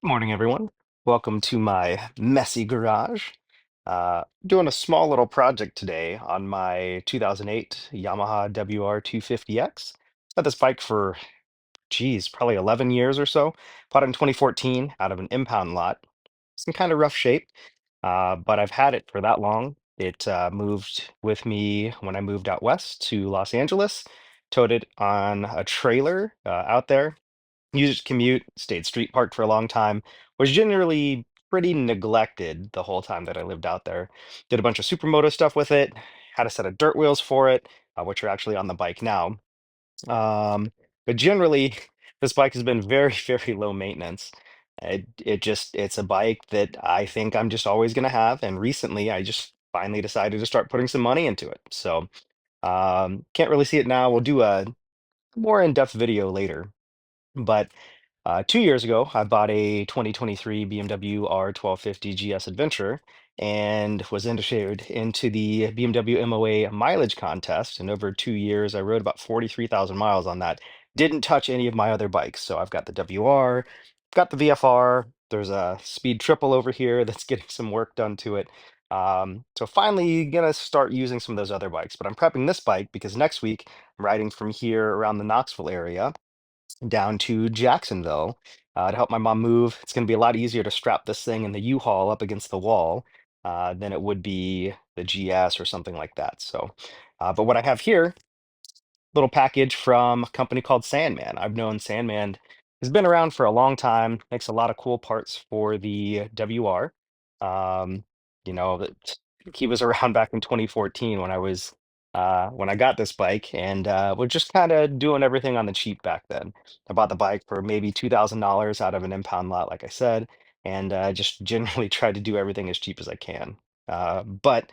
Morning, everyone. Welcome to my messy garage. Doing a small little project today on my 2008 Yamaha WR250X. Had this bike for, geez, probably 11 years or so. Bought it in 2014 out of an impound lot. It's in kind of rough shape, but I've had it for that long. It moved with me when I moved out west to Los Angeles. Towed it on a trailer out there, used it to commute, stayed street parked for a long time, was generally pretty neglected the whole time that I lived out there. Did a bunch of supermoto stuff with it, had a set of dirt wheels for it, which are actually on the bike now. Um, but generally, this bike has been very, very low maintenance. It's a bike that I think I'm just always going to have. And recently, I just finally decided to start putting some money into it. So can't really see it now. We'll do a more in-depth video later. But 2 years ago, I bought a 2023 BMW R1250 GS Adventure and was entered into the BMW MOA mileage contest. And over 2 years, I rode about 43,000 miles on that. Didn't touch any of my other bikes. So I've got the WR, got the VFR. There's a Speed Triple over here that's getting some work done to it. So finally, gonna start using some of those other bikes. But I'm prepping this bike because next week I'm riding from here around the Knoxville area down to Jacksonville to help my mom move. It's going to be a lot easier to strap this thing in the U-Haul up against the wall than it would be the GS or something like that. So, but what I have here, little package from a company called Sandman. I've known Sandman has been around for a long time, makes a lot of cool parts for the WR. Um, he was around back in 2014 when I got this bike, and we're just kind of doing everything on the cheap back then. I bought the bike for maybe $2,000 out of an impound lot, like I said, and just generally tried to do everything as cheap as I can. But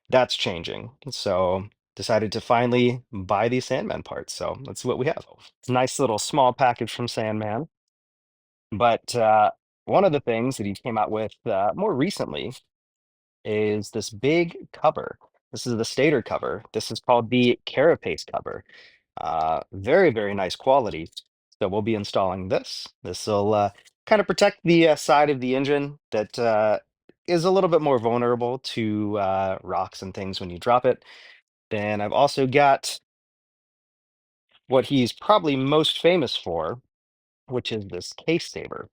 that's changing. So decided to finally buy these Sandman parts. So let's see what we have. It's a nice little small package from Sandman. But one of the things that he came out with more recently is this big cover. This is the stator cover. This is called the Carapace cover. Very, very nice quality. So we'll be installing this. This will kind of protect the side of the engine that is a little bit more vulnerable to rocks and things when you drop it. Then I've also got what he's probably most famous for, which is this case saver.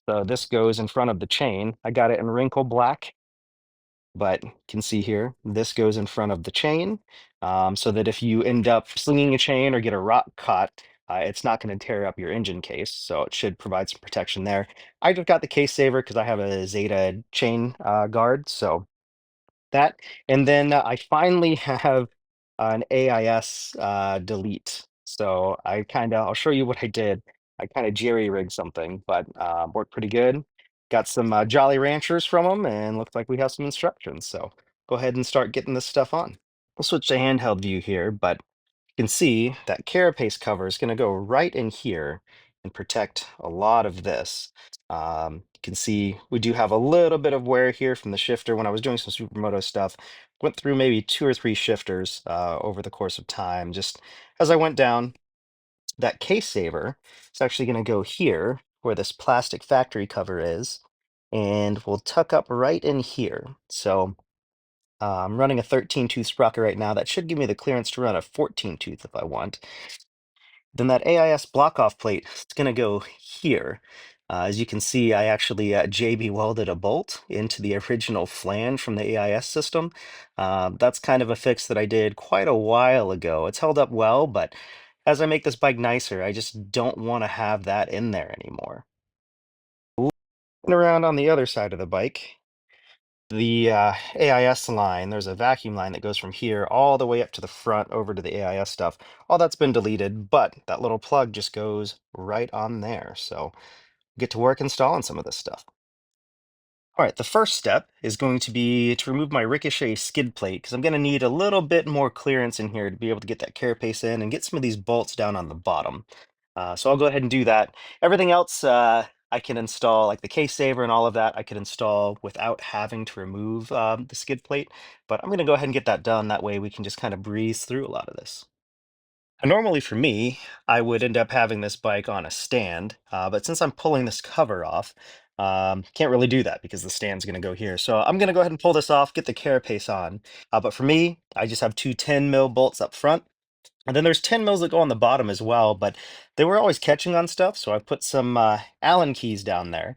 So this goes in front of the chain. I got it in wrinkle black, but you can see here, this goes in front of the chain, so that if you end up slinging a chain or get a rock caught, it's not going to tear up your engine case. So it should provide some protection there. I just got the case saver because I have a Zeta chain guard. So that, and then I finally have an AIS delete. So I'll show you what I did. I kind of jerry-rigged something, but worked pretty good. Got some Jolly Ranchers from them, and looks like we have some instructions. So go ahead and start getting this stuff on. We'll switch to handheld view here, but you can see that Carapace cover is going to go right in here and protect a lot of this. You can see we do have a little bit of wear here from the shifter. When I was doing some supermoto stuff, went through maybe 2 or 3 shifters over the course of time. Just as I went down, that case saver is actually going to go here where this plastic factory cover is, and we'll tuck up right in here. So I'm running a 13 tooth sprocket right now. That should give me the clearance to run a 14 tooth if I want. Then that AIS block-off plate is going to go here. As you can see, I actually JB welded a bolt into the original flange from the AIS system. That's kind of a fix that I did quite a while ago. It's held up well, but as I make this bike nicer, I just don't want to have that in there anymore. Looking around on the other side of the bike, the AIS line, there's a vacuum line that goes from here all the way up to the front over to the AIS stuff. All that's been deleted, but that little plug just goes right on there. So get to work installing some of this stuff. All right, the first step is going to be to remove my ricochet skid plate because I'm going to need a little bit more clearance in here to be able to get that carapace in and get some of these bolts down on the bottom. So I'll go ahead and do that. Everything else I can install, like the case saver and all of that, I could install without having to remove the skid plate. But I'm going to go ahead and get that done. That way we can just kind of breeze through a lot of this. Normally for me, I would end up having this bike on a stand, but since I'm pulling this cover off, Can't really do that because the stand's going to go here. So I'm going to go ahead and pull this off, get the carapace on. But for me, I just have two 10 mil bolts up front. And then there's 10 mils that go on the bottom as well, but they were always catching on stuff. So I put some Allen keys down there.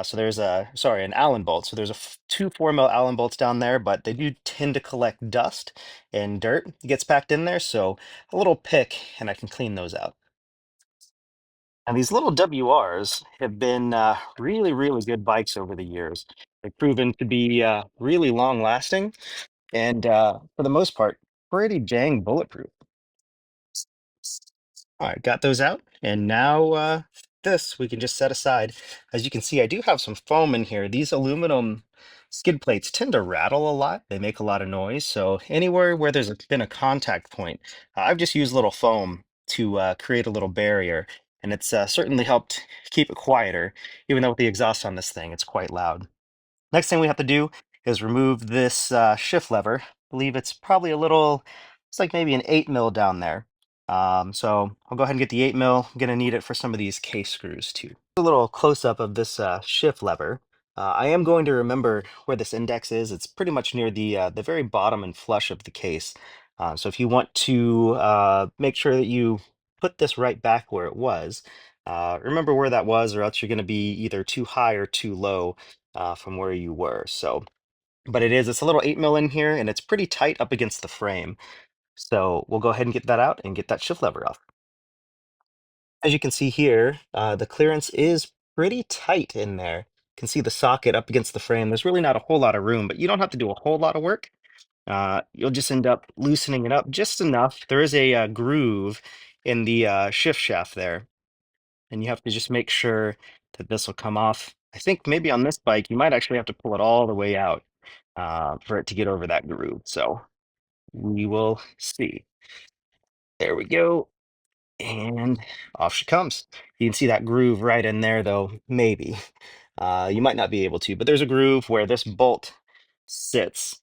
So there's an Allen bolt. So there's two 4 mil Allen bolts down there, but they do tend to collect dust and dirt. It gets packed in there. So a little pick and I can clean those out. And these little WRs have been really, really good bikes over the years. They've proven to be really long lasting and for the most part, pretty dang bulletproof. All right, got those out. And now this we can just set aside. As you can see, I do have some foam in here. These aluminum skid plates tend to rattle a lot. They make a lot of noise. So anywhere where been a contact point, I've just used little foam to create a little barrier. And it's certainly helped keep it quieter, even though with the exhaust on this thing, it's quite loud. Next thing we have to do is remove this shift lever. I believe it's probably it's like maybe an 8 mil down there. So I'll go ahead and get the 8 mil. I'm gonna need it for some of these case screws too. A little close up of this shift lever. I am going to remember where this index is. It's pretty much near the very bottom and flush of the case. So if you want to make sure that you put this right back where it was, remember where that was, or else you're going to be either too high or too low from where you were. So, but it's a little 8 mil in here and it's pretty tight up against the frame. So we'll go ahead and get that out and get that shift lever off. As you can see here, the clearance is pretty tight in there. You can see the socket up against the frame. There's really not a whole lot of room, but you don't have to do a whole lot of work. You'll just end up loosening it up just enough. There is a groove in the shift shaft there, and you have to just make sure that this will come off. I think maybe on this bike, you might actually have to pull it all the way out for it to get over that groove. So we will see. There we go. And off she comes. You can see that groove right in there, though, maybe. You might not be able to, but there's a groove where this bolt sits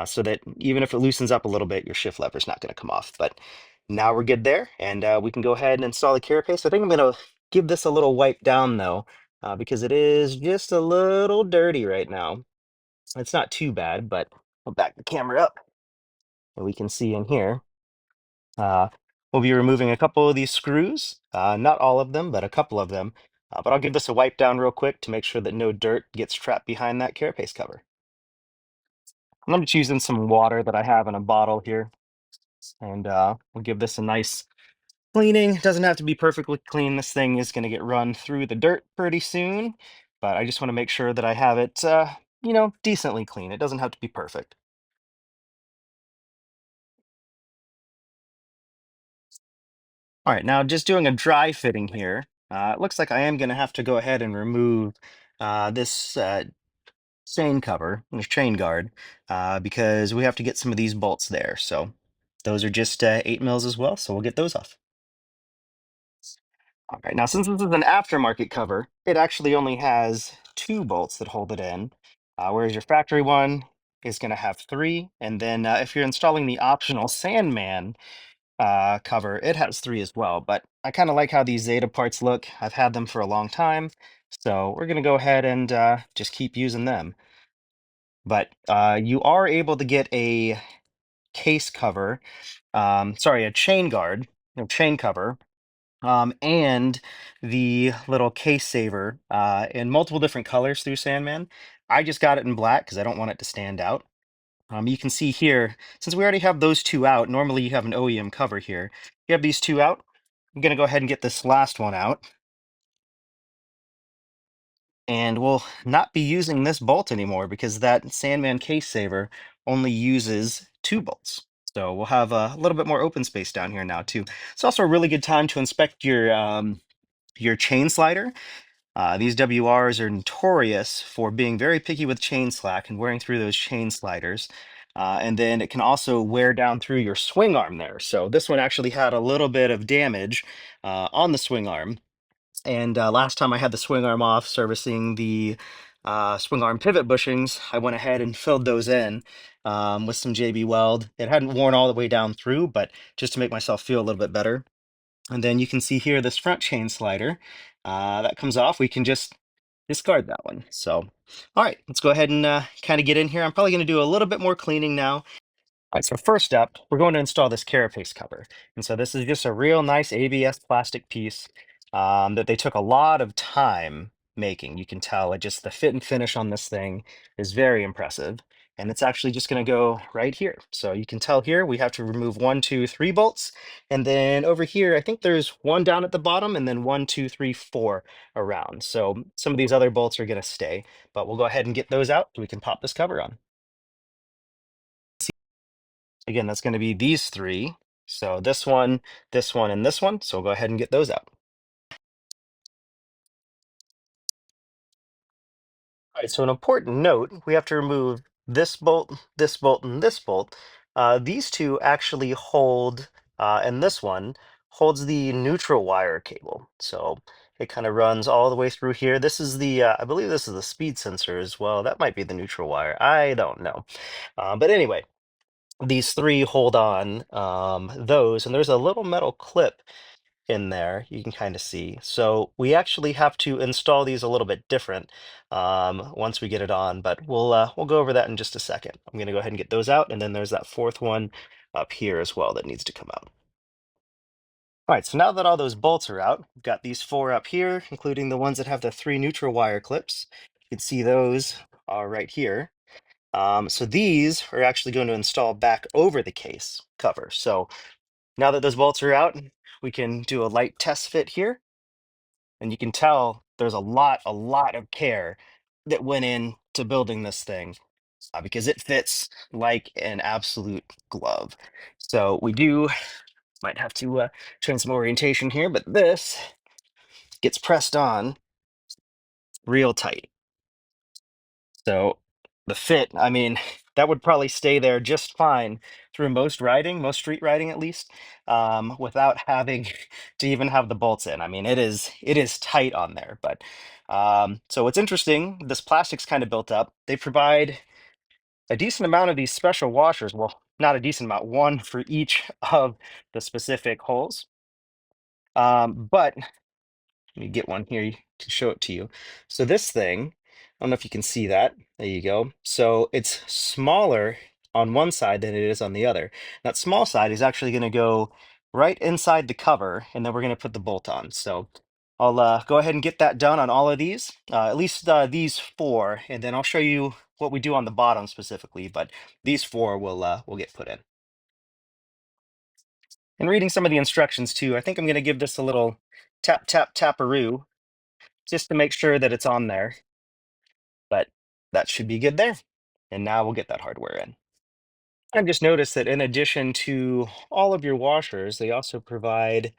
so that even if it loosens up a little bit, your shift lever is not going to come off. But now we're good there, and we can go ahead and install the carapace. I think I'm going to give this a little wipe down, though, because it is just a little dirty right now. It's not too bad, but I'll back the camera up, and we can see in here. Uh, we'll be removing a couple of these screws, not all of them, but a couple of them. But I'll give this a wipe down real quick to make sure that no dirt gets trapped behind that carapace cover. I'm just using some water that I have in a bottle here, and we'll give this a nice cleaning. It doesn't have to be perfectly clean. This thing is going to get run through the dirt pretty soon, but I just want to make sure that I have it, decently clean. It doesn't have to be perfect. All right, now just doing a dry fitting here. It looks like I am going to have to go ahead and remove this chain cover, this chain guard, because we have to get some of these bolts there. So those are just 8 mils as well. So we'll get those off. All right, now since this is an aftermarket cover, it actually only has two bolts that hold it in, whereas your factory one is going to have three. And then if you're installing the optional Sandman cover, it has three as well. But I kind of like how these Zeta parts look. I've had them for a long time. So we're going to go ahead and just keep using them. But you are able to get a case cover, sorry, a chain guard, chain cover, and the little case saver in multiple different colors through Sandman. I just got it in black because I don't want it to stand out. You can see here, since we already have those two out, normally you have an OEM cover here. You have these two out. I'm going to go ahead and get this last one out. And we'll not be using this bolt anymore because that Sandman case saver only uses two bolts. So we'll have a little bit more open space down here now too. It's also a really good time to inspect your chain slider. These WRs are notorious for being very picky with chain slack and wearing through those chain sliders. And then it can also wear down through your swing arm there. So this one actually had a little bit of damage on the swing arm. And last time I had the swing arm off servicing the swing arm pivot bushings, I went ahead and filled those in with some JB Weld. It hadn't worn all the way down through, but just to make myself feel a little bit better. And then you can see here this front chain slider that comes off. We can just discard that one. So, all right, let's go ahead and kind of get in here. I'm probably going to do a little bit more cleaning now. All right, so first up, we're going to install this Carapace cover. And so this is just a real nice ABS plastic piece that they took a lot of time making. You can tell it just the fit and finish on this thing is very impressive. And it's actually just going to go right here. So you can tell here we have to remove one, two, three bolts. And then over here, I think there's one down at the bottom and then one, two, three, four around. So some of these other bolts are going to stay, but we'll go ahead and get those out so we can pop this cover on. Again, that's going to be these three. So this one, and this one. So we'll go ahead and get those out. All right, so an important note, we have to remove this bolt, and this bolt. These two actually hold, and this one holds the neutral wire cable. So it kind of runs all the way through here. This is the, I believe this is the speed sensor as well. That might be the neutral wire. I don't know. But anyway, these three hold on those, and there's a little metal clip in there you can kind of see. So we actually have to install these a little bit different once we get it on, but we'll go over that in just a second. I'm going to go ahead and get those out, and then there's that fourth one up here as well that needs to come out. All right, so now that all those bolts are out, we've got these four up here, including the ones that have the three neutral wire clips. You can see those are right here. So these are actually going to install back over the case cover. So now that those bolts are out, we can do a light test fit here. And you can tell there's a lot of care that went into building this thing because it fits like an absolute glove. So we do might have to change some orientation here, but this gets pressed on real tight. So the fit, I mean, that would probably stay there just fine through most riding, most street riding at least, without having to even have the bolts in. I mean, it is tight on there. But so what's interesting, this plastic's kind of built up. They provide a decent amount of these special washers. Well, not a decent amount, one for each of the specific holes. But let me get one here to show it to you. So this thing, I don't know if you can see that. There you go. So it's smaller on one side than it is on the other. That small side is actually going to go right inside the cover, and then we're going to put the bolt on. So I'll go ahead and get that done on all of these, at least these four, and then I'll show you what we do on the bottom specifically. But these four will get put in. And reading some of the instructions too, I think I'm going to give this a little tap, tap, taparoo just to make sure that it's on there. But that should be good there. And now we'll get that hardware in. I've just noticed that in addition to all of your washers, they also provide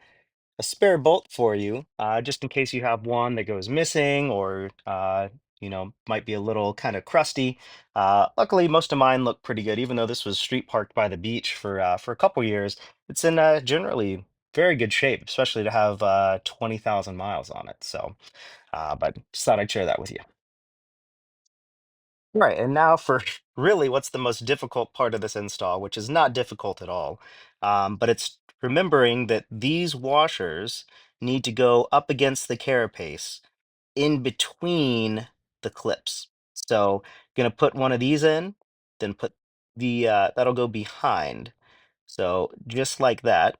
a spare bolt for you, just in case you have one that goes missing or might be a little kind of crusty. Luckily, most of mine look pretty good, even though this was street parked by the beach for a couple years. It's in generally very good shape, especially to have 20,000 miles on it. So, but just thought I'd share that with you. Right, and now for really what's the most difficult part of this install, which is not difficult at all, but it's remembering that these washers need to go up against the carapace in between the clips. So gonna put one of these in, then put the that'll go behind. So just like that,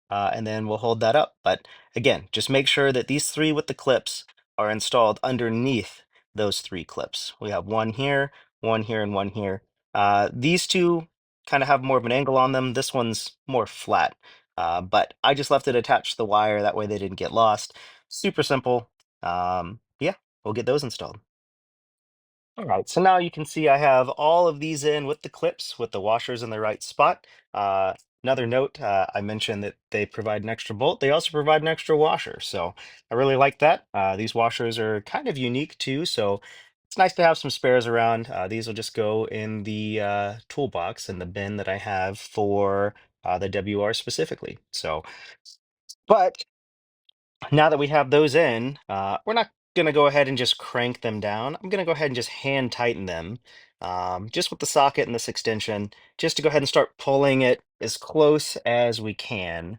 and then we'll hold that up. But again, just make sure that these three with the clips are installed underneath those three clips. We have one here, and one here. These two kind of have more of an angle on them. This one's more flat, but I just left it attached to the wire. That way they didn't get lost. Super simple. Yeah, we'll get those installed. All right, so now you can see I have all of these in with the clips, with the washers in the right spot. Another note, I mentioned that they provide an extra bolt. They also provide an extra washer, so I really like that. These washers are kind of unique too, so it's nice to have some spares around. These will just go in the toolbox in the bin that I have for the WR specifically. So, but now that we have those in, we're not going to go ahead and just crank them down. I'm going to go ahead and just hand tighten them just with the socket and this extension, just to go ahead and start pulling it as close as we can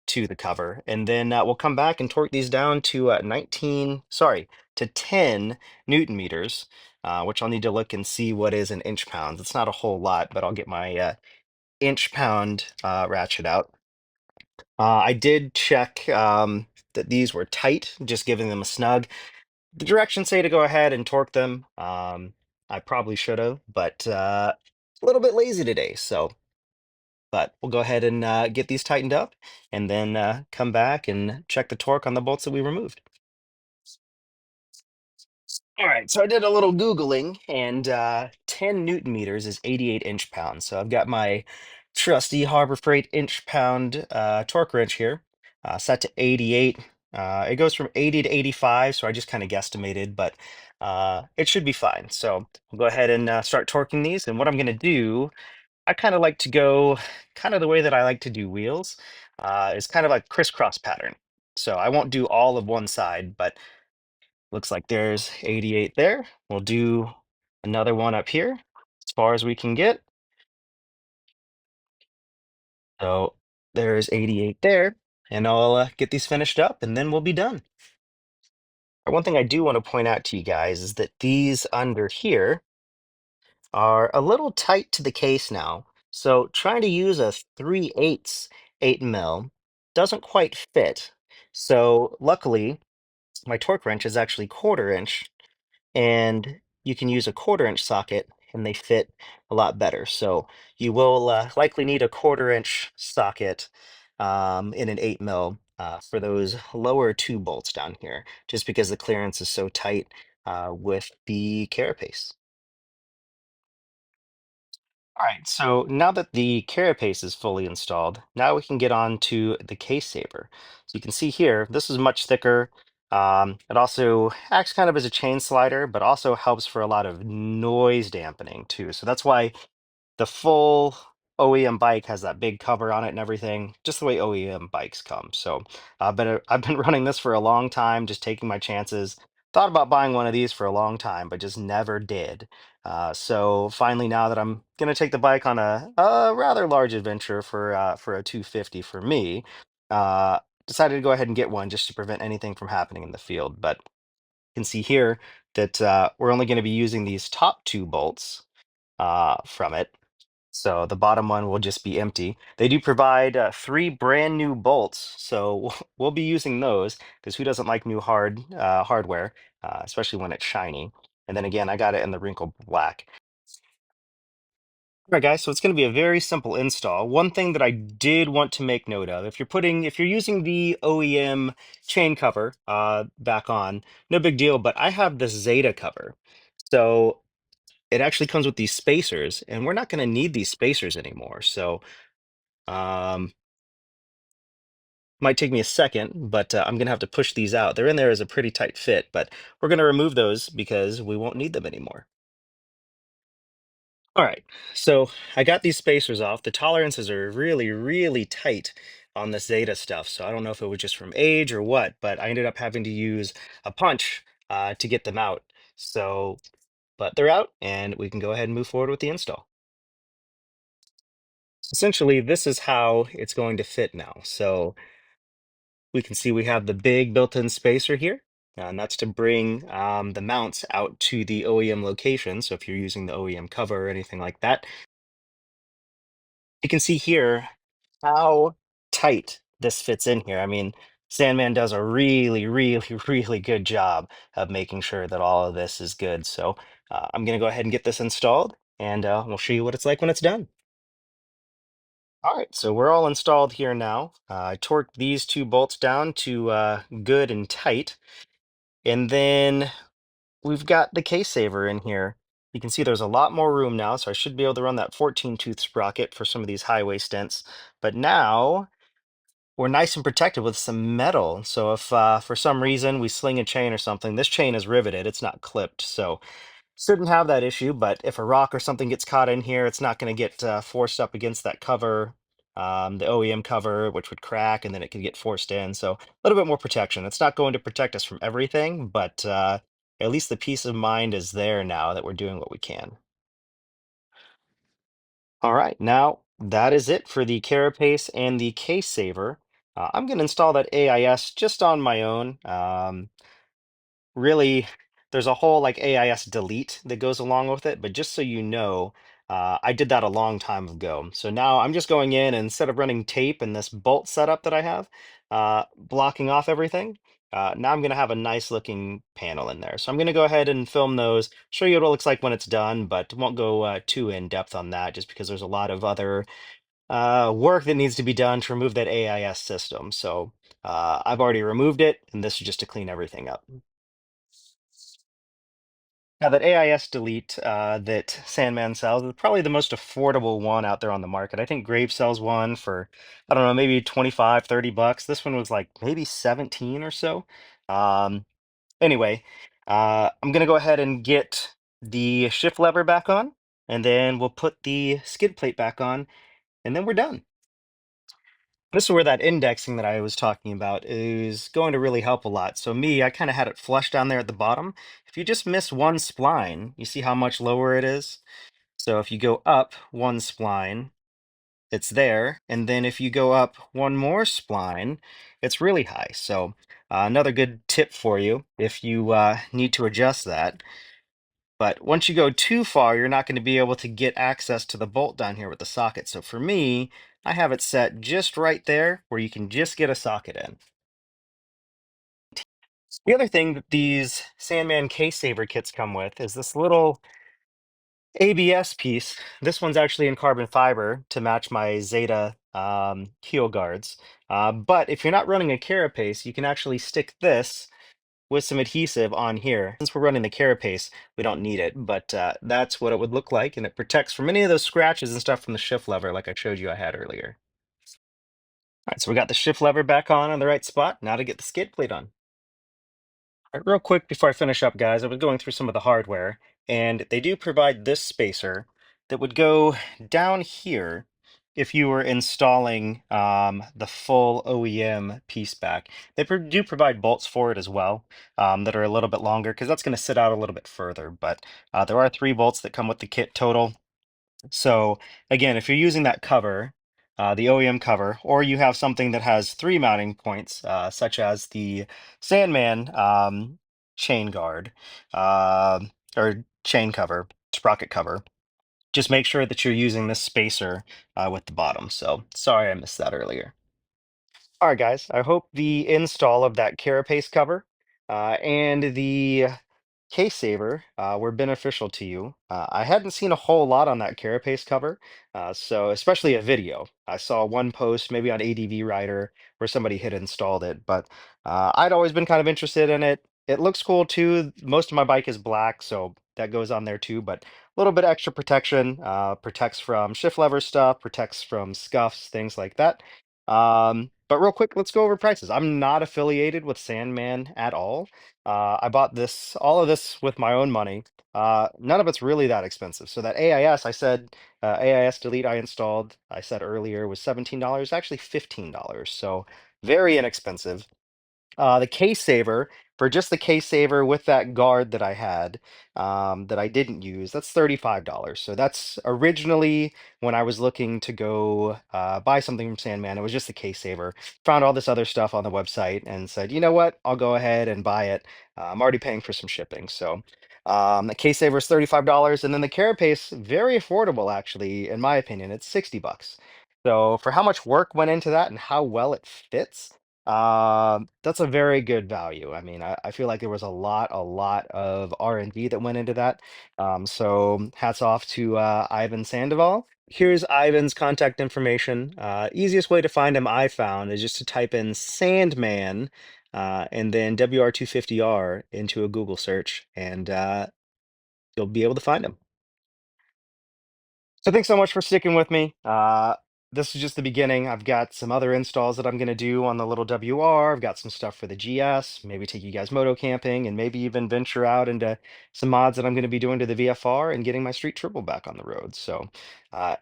to the cover. And then we'll come back and torque these down to 19, sorry, to 10 Newton meters, which I'll need to look and see what is in inch pounds. It's not a whole lot, but I'll get my inch pound ratchet out. I did check that these were tight, just giving them a snug. The directions say to go ahead and torque them. I probably should have, but a little bit lazy today. But we'll go ahead and get these tightened up and then come back and check the torque on the bolts that we removed. All right, so I did a little Googling, and 10 Newton meters is 88 inch pounds. So I've got my trusty Harbor Freight inch pound torque wrench here, set to 88. It goes from 80 to 85, so I just kind of guesstimated, but it should be fine. So we'll go ahead and start torquing these. And what I'm going to do, I kind of like to go kind of the way that I like to do wheels, is kind of like crisscross pattern. So I won't do all of one side, but looks like there's 88 there. We'll do another one up here as far as we can get. So there's 88 there, and I'll get these finished up and then we'll be done. One thing I do want to point out to you guys is that these under here are a little tight to the case now. So trying to use a 3/8 8 mil doesn't quite fit. So luckily, my torque wrench is actually 1/4 inch, and you can use a 1/4 inch socket and they fit a lot better. So you will likely need a 1/4 inch socket in an 8 mil for those lower two bolts down here, just because the clearance is so tight with the Carapace. All right, so now that the Carapace is fully installed, now we can get on to the case saver. So you can see here, this is much thicker. It also acts kind of as a chain slider, but also helps for a lot of noise dampening too. So that's why the full OEM bike has that big cover on it and everything, just the way OEM bikes come. So I've been running this for a long time, just taking my chances. Thought about buying one of these for a long time, but just never did. So finally, now that I'm gonna take the bike on a rather large adventure for a 250 for me, uh, decided to go ahead and get one just to prevent anything from happening in the field. But you can see here that we're only going to be using these top two bolts from it. So the bottom one will just be empty. They do provide three brand new bolts, so we'll be using those because who doesn't like new hardware, especially when it's shiny. And then again, I got it in the wrinkled black. All right, guys, so it's going to be a very simple install. One thing that I did want to make note of, if you're using the OEM chain cover back on, no big deal, but I have the Zeta cover. So it actually comes with these spacers, and we're not going to need these spacers anymore. So um, might take me a second, but I'm going to have to push these out. They're in there as a pretty tight fit, but we're going to remove those because we won't need them anymore. All right, so I got these spacers off. The tolerances are really, really tight on this Zeta stuff. So I don't know if it was just from age or what, but I ended up having to use a punch to get them out. So, but they're out, and we can go ahead and move forward with the install. Essentially, this is how it's going to fit now. So we can see we have the big built-in spacer here, and that's to bring the mounts out to the OEM location. So if you're using the OEM cover or anything like that, you can see here how tight this fits in here. I mean, Sandman does a really, really, really good job of making sure that all of this is good. So I'm going to go ahead and get this installed, and we'll show you what it's like when it's done. All right, so we're all installed here now. I torqued these two bolts down to good and tight. And then we've got the case saver in here. You can see there's a lot more room now, so I should be able to run that 14 tooth sprocket for some of these highway stents. But now we're nice and protected with some metal. So if for some reason we sling a chain or something, this chain is riveted, it's not clipped. So shouldn't have that issue, but if a rock or something gets caught in here, it's not going to get forced up against that cover, the OEM cover, which would crack and then it could get forced in. So a little bit more protection. It's not going to protect us from everything, but at least the peace of mind is there now that we're doing what we can. All right, now that is it for the Carapace and the case saver. I'm going to install that AIS just on my own. really, there's a whole like AIS delete that goes along with it. But just so you know, I did that a long time ago. So now I'm just going in and instead of running tape and this bolt setup that I have, blocking off everything. Now I'm going to have a nice looking panel in there. So I'm going to go ahead and film those, show you what it looks like when it's done, but won't go too in depth on that just because there's a lot of other work that needs to be done to remove that AIS system. So I've already removed it, and this is just to clean everything up. Now, that AIS delete that Sandman sells is probably the most affordable one out there on the market. I think Grave sells one for, I don't know, maybe 25, 30 bucks. This one was like maybe 17 or so. Um, anyway, I'm going to go ahead and get the shift lever back on, and then we'll put the skid plate back on, and then we're done. This is where that indexing that I was talking about is going to really help a lot. So me, I kind of had it flush down there at the bottom. If you just miss one spline, you see how much lower it is? So if you go up one spline, it's there. And then if you go up one more spline, it's really high. So another good tip for you if you need to adjust that. But once you go too far, you're not going to be able to get access to the bolt down here with the socket. So for me, I have it set just right there where you can just get a socket in. The other thing that these Sandman case saver kits come with is this little ABS piece. This one's actually in carbon fiber to match my Zeta heel guards. But if you're not running a Carapace, you can actually stick this with some adhesive on here. Since we're running the Carapace, we don't need it, but that's what it would look like, and it protects from any of those scratches and stuff from the shift lever like I showed you I had earlier. All right, so we got the shift lever back on the right spot. Now to get the skid plate on. All right, real quick before I finish up, guys, I was going through some of the hardware, and they do provide this spacer that would go down here if you were installing the full OEM piece back. They do provide bolts for it as well that are a little bit longer because that's going to sit out a little bit further. But there are 3 bolts that come with the kit total. So again, if you're using that cover, the OEM cover, or you have something that has 3 mounting points, such as the Sandman chain guard or chain cover, sprocket cover, just make sure that you're using this spacer with the bottom. So sorry I missed that earlier. All right, guys, I hope the install of that Carapace cover and the case saver were beneficial to you. I hadn't seen a whole lot on that Carapace cover, so especially a video. I saw one post maybe on ADV Writer where somebody had installed it, but I'd always been kind of interested in it. It looks cool too. Most of my bike is black, so that goes on there too, but a little bit extra protection, protects from shift lever stuff, protects from scuffs, things like that. But real quick, let's go over prices. I'm not affiliated with Sandman at all. I bought all of this with my own money. None of it's really that expensive. So that AIS, I said, AIS delete I installed, I said earlier was $17, actually $15. So very inexpensive. The case saver, for just the case saver with that guard that I had that I didn't use, that's $35. So that's originally when I was looking to go buy something from Sandman, it was just the case saver. Found all this other stuff on the website and said, you know what, I'll go ahead and buy it. I'm already paying for some shipping. So the case saver is $35. And then the Carapace, very affordable actually, in my opinion, it's 60 bucks. So for how much work went into that and how well it fits, that's a very good value. I mean, I feel like there was a lot of R&D that went into that. So hats off to Ivan Sandoval. Here's Ivan's contact information. Easiest way to find him I found is just to type in Sandman and then WR250R into a Google search, and you'll be able to find him. So thanks so much for sticking with me. This is just the beginning. I've got some other installs that I'm going to do on the little WR. I've got some stuff for the GS, maybe take you guys moto camping, and maybe even venture out into some mods that I'm going to be doing to the VFR and getting my street triple back on the road. So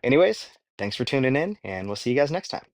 anyways, thanks for tuning in, and we'll see you guys next time.